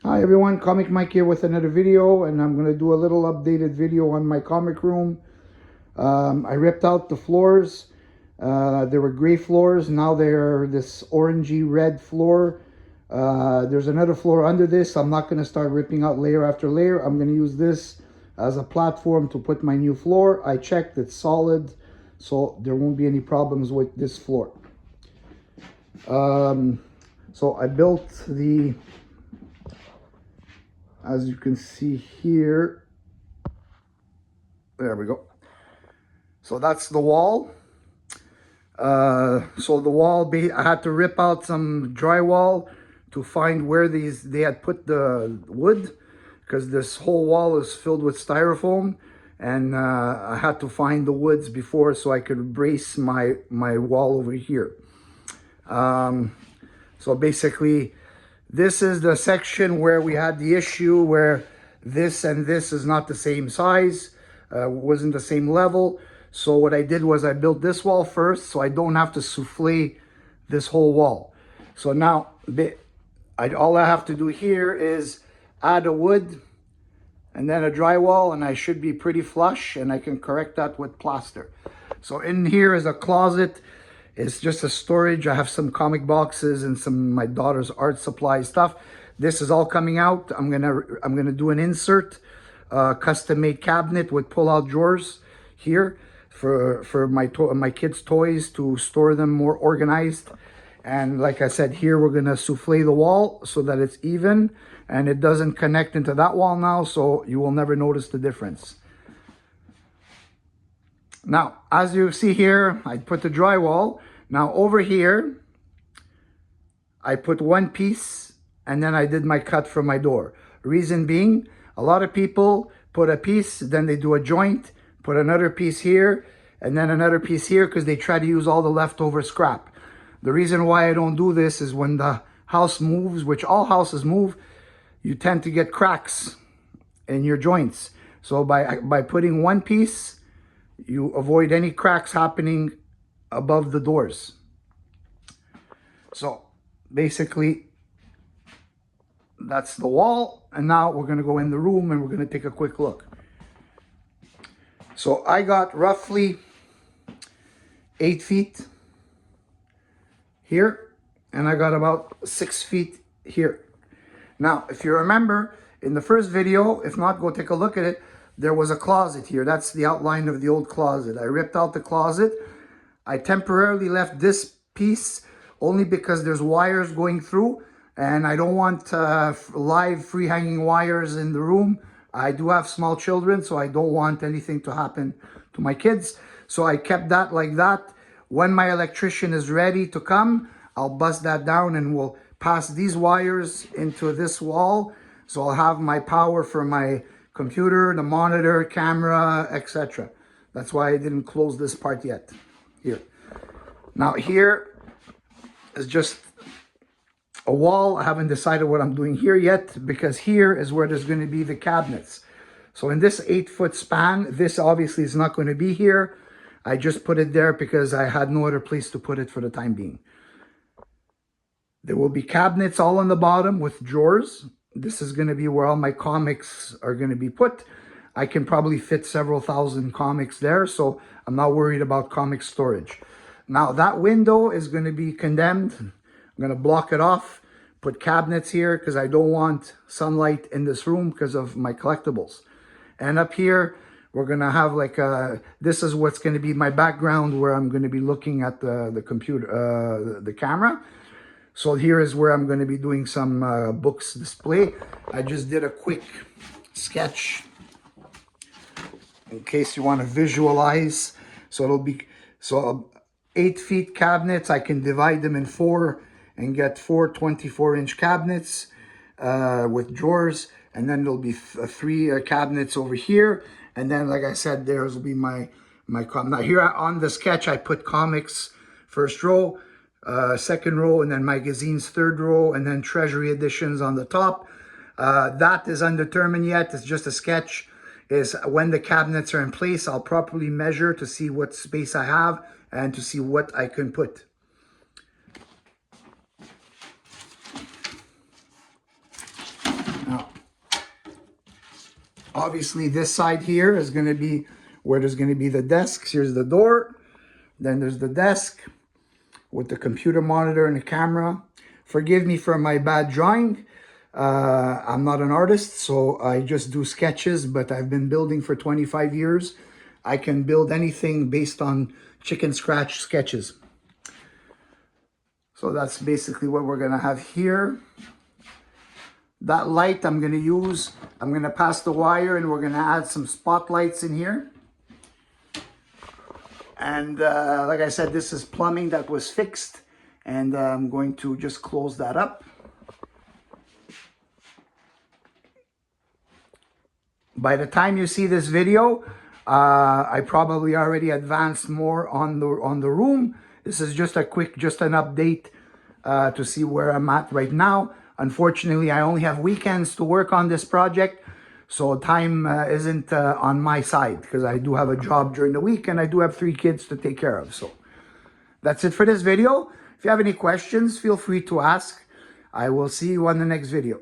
Hi everyone, Comic Mike here with another video, and I'm going to do a little updated video on my comic room. I ripped out the floors. There were gray floors, now they're this orangey red floor. There's another floor under this. I'm not going to start ripping out layer after layer. I'm going to use this as a platform to put my new floor. I checked, it's solid, so there won't be any problems with this floor. So I built the, as you can see here, there we go. So that's the wall. So the wall, I had to rip out some drywall to find where they had put the wood, because this whole wall is filled with styrofoam, and I had to find the woods before so I could brace my wall over here. So basically, this is the section where we had the issue where this and this is not the same size, wasn't the same level. So what I did was I built this wall first so I don't have to souffle this whole wall. So now all I have to do here is add a wood and then a drywall, and I should be pretty flush, and I can correct that with plaster. So in here is a closet. It's just a storage. I have some comic boxes and some my daughter's art supply stuff. This is all coming out. I'm gonna do an insert, custom-made cabinet with pull-out drawers here for my kids' toys, to store them more organized. And like I said, here we're gonna souffle the wall so that it's even and it doesn't connect into that wall now, so you will never notice the difference. Now, as you see here, I put the drywall. Now over here, I put one piece and then I did my cut for my door. Reason being, a lot of people put a piece, then they do a joint, put another piece here, and then another piece here, because they try to use all the leftover scrap. The reason why I don't do this is when the house moves, which all houses move, you tend to get cracks in your joints. So by putting one piece, you avoid any cracks happening above the doors. So basically, that's the wall. And now we're gonna go in the room and we're gonna take a quick look. So I got roughly 8 feet here, and I got about 6 feet here. Now, if you remember in the first video, if not, go take a look at it, there was a closet here. That's the outline of the old closet. I ripped out the closet. I temporarily left this piece only because there's wires going through, and I don't want live free hanging wires in the room. I do have small children, so I don't want anything to happen to my kids. So I kept that like that. When my electrician is ready to come, I'll bust that down and we'll pass these wires into this wall. So I'll have my power for my computer, the monitor, camera, etc. That's why I didn't close this part yet. Here. Now here is just a wall. I haven't decided what I'm doing here yet, because here is where there's going to be the cabinets. So in this 8-foot span, this obviously is not going to be here. I just put it there because I had no other place to put it for the time being. There will be cabinets all on the bottom with drawers. This is going to be where all my comics are going to be put. I can probably fit several thousand comics there, so I'm not worried about comic storage. Now that window is going to be condemned. I'm going to block it off, put cabinets here because I don't want sunlight in this room because of my collectibles. And up here, we're going to have like this is what's going to be my background, where I'm going to be looking at the computer, the camera. So here is where I'm going to be doing some books display. I just did a quick sketch in case you want to visualize. So it'll be 8 feet cabinets. I can divide them in 4 and get 4 24-inch cabinets with drawers. And then there'll be 3 cabinets over here. And then, like I said, there's will be my now here on the sketch, I put comics first row, second row, and then magazines third row, and then treasury editions on the top. That is undetermined yet. It's just a sketch. Is when the cabinets are in place, I'll properly measure to see what space I have and to see what I can put. Obviously, this side here is going to be where there's going to be the desks. Here's the door. Then there's the desk with the computer monitor and the camera. Forgive me for my bad drawing. I'm not an artist, so I just do sketches, but I've been building for 25 years. I can build anything based on chicken scratch sketches. So that's basically what we're gonna have here. That light I'm gonna use, I'm gonna pass the wire and we're gonna add some spotlights in here. And like I said, this is plumbing that was fixed, and I'm going to just close that up. By the time you see this video, I probably already advanced more on the room. This is just a quick, just an update to see where I'm at right now. Unfortunately, I only have weekends to work on this project, so time isn't on my side because I do have a job during the week and I do have 3 kids to take care of. So that's it for this video. If you have any questions, feel free to ask. I will see you on the next video.